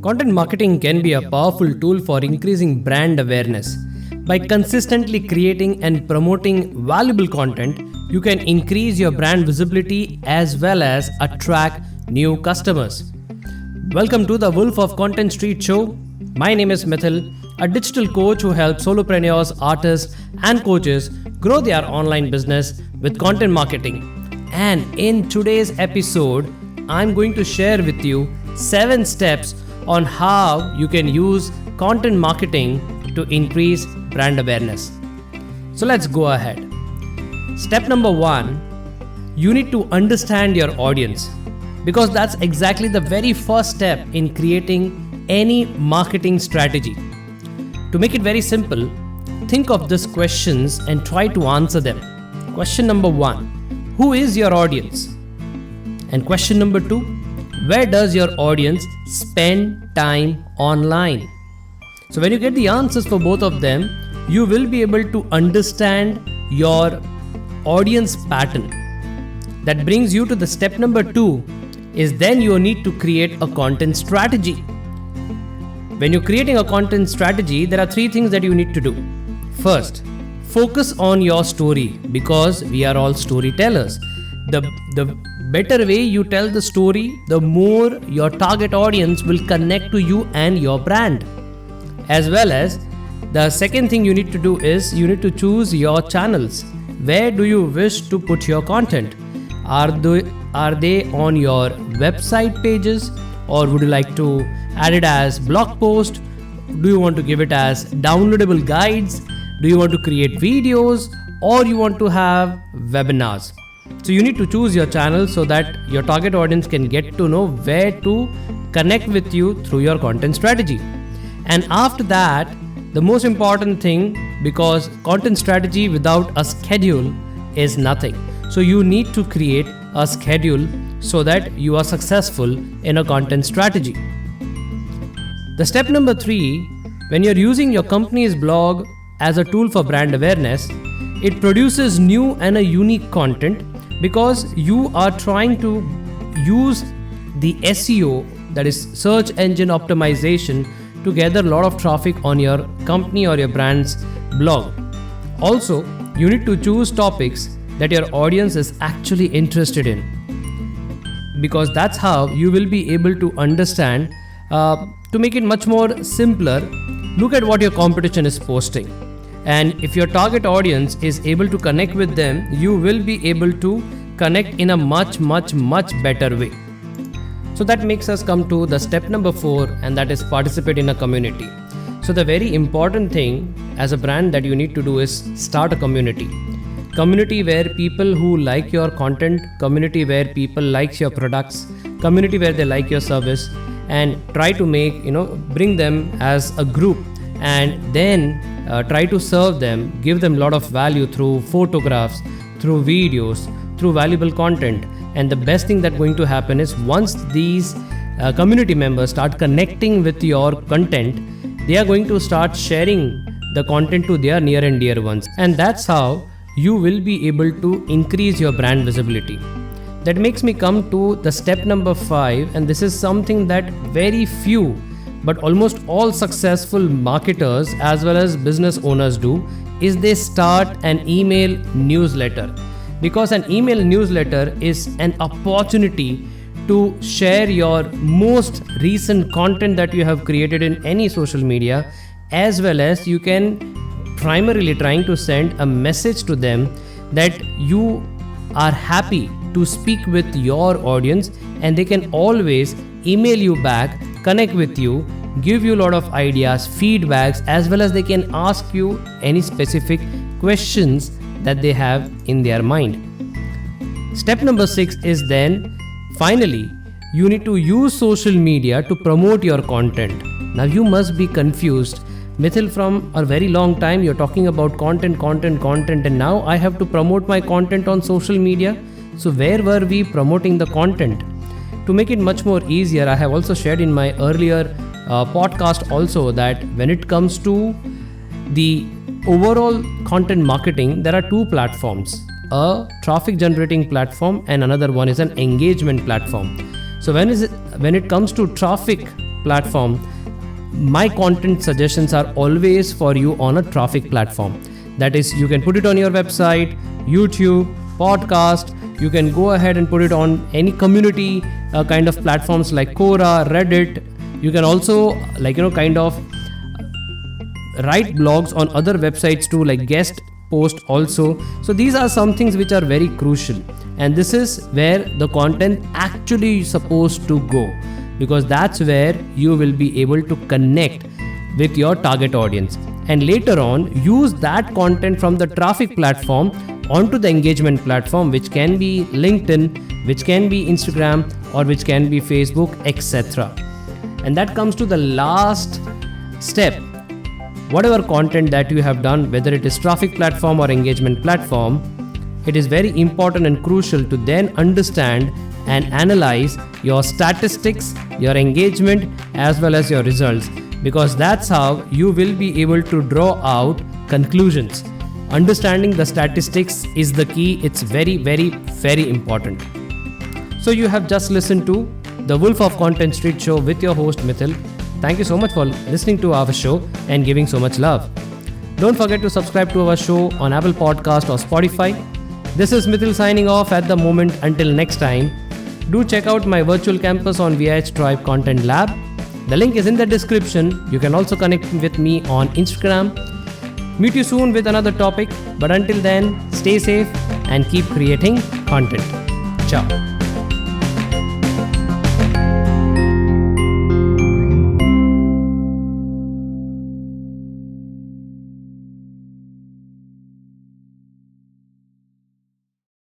Content marketing can be a powerful tool for increasing brand awareness. By consistently creating and promoting valuable content, you can increase your brand visibility as well as attract new customers. Welcome to the Wolf of Content Street show. My name is Mithyll, a digital coach who helps solopreneurs, artists, and coaches grow their online business with content marketing. And in today's episode, I'm going to share with you 7 steps on how you can use content marketing to increase brand awareness. So let's go ahead. Step number 1, you need to understand your audience, because that's exactly the very first step in creating any marketing strategy. To make it very simple, think of these questions and try to answer them. Question number 1, who is your audience? And question number 2, where does your audience spend time online? So when you get the answers for both of them, you will be able to understand your audience pattern. That brings you to the step number 2, is then you need to create a content strategy. When you're creating a content strategy, there are 3 things that you need to do. First, focus on your story, because we are all storytellers. The better way you tell the story, the more your target audience will connect to you and your brand. As well as, the second thing you need to do is you need to choose your channels. Where do you wish to put your content? Are they on your website pages, or would you like to add it as blog post? Do you want to give it as downloadable guides? Do you want to create videos, or you want to have webinars? So you need to choose your channel so that your target audience can get to know where to connect with you through your content strategy. And after that, the most important thing, because content strategy without a schedule is nothing. So you need to create a schedule so that you are successful in a content strategy. The step number 3, when you're using your company's blog as a tool for brand awareness, it produces new and a unique content, because you are trying to use the SEO, that is search engine optimization, to gather a lot of traffic on your company or your brand's blog. Also, you need to choose topics that your audience is actually interested in, because that's how you will be able to understand. To make it much more simpler, look at what your competition is posting. And if your target audience is able to connect with them, you will be able to connect in a much better way. So that makes us come to the step number 4, and that is participate in a community. So the very important thing as a brand that you need to do is start a community. Community where people who like your content, community where people like your products, community where they like your service, and try to bring them as a group, and then try to serve them, give them a lot of value through photographs, through videos, through valuable content. And the best thing that's going to happen is, once these community members start connecting with your content, they are going to start sharing the content to their near and dear ones. And that's how you will be able to increase your brand visibility. That makes me come to the step number 5, and this is something that very few but almost all successful marketers as well as business owners do, is they start an email newsletter. Because an email newsletter is an opportunity to share your most recent content that you have created in any social media, as well as you can primarily trying to send a message to them that you are happy to speak with your audience, and they can always email you back, connect with you, give you a lot of ideas, feedbacks, as well as they can ask you any specific questions that they have in their mind. Step number 6 is then, finally, you need to use social media to promote your content. Now you must be confused. Mithyll, from a very long time you're talking about content, and now I have to promote my content on social media. So where were we promoting the content? To make it much more easier, I have also shared in my earlier podcast also that when it comes to the overall content marketing, there are 2 platforms. a traffic generating platform and another one is an engagement platform. So when it comes to traffic platform, my content suggestions are always for you on a traffic platform. That is, you can put it on your website, YouTube, podcast. You can go ahead and put it on any community kind of platforms like Quora, Reddit. You can also kind of write blogs on other websites too, like guest post also. So these are some things which are very crucial, and this is where the content actually is supposed to go, because that's where you will be able to connect with your target audience, and later on use that content from the traffic platform onto the engagement platform, which can be LinkedIn, which can be Instagram, or which can be Facebook, etc. And that comes to the last step. Whatever content that you have done, whether it is traffic platform or engagement platform, it is very important and crucial to then understand and analyze your statistics, your engagement, as well as your results, because that's how you will be able to draw out conclusions. Understanding the statistics is the key. It's very, very, very important. So you have just listened to the Wolf of Content Street Show with your host Mithyll. Thank you so much for listening to our show and giving so much love. Don't forget to subscribe to our show on Apple Podcast or Spotify. This is Mithyll signing off at the moment. Until next time, do check out my virtual campus on VIH Tribe Content Lab. The link is in the description. You can also connect with me on Instagram. Meet you soon with another topic. But until then, stay safe and keep creating content. Ciao.